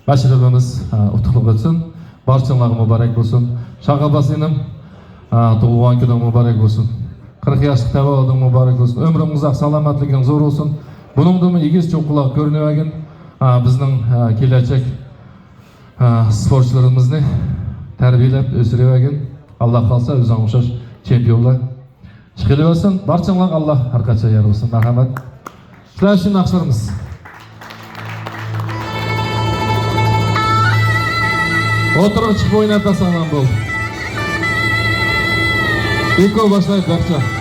Başarımız utuqluq etsin. Barçalarga mübarek olsun. Şaqabasının tuğulan günü mübarek olsun. 40 yaşlık tavaldın mübarek olsun. Ömrümüzde salamatligin zor olsun. Bunun da egiz çoğulaq görünüvegin bizning kelajak sporcularımızı terbiyelep ösürüvegin. Allah kalsa özüne o'xshash chempionlar chiqilaversin. Barchalarga Allah harqacha yar olsun. Marhamat. Sizlar uchun naqshlarimiz. O'tirib chiqib o'ynatasan ham bo'ldi. Eko boshlaydi barcha.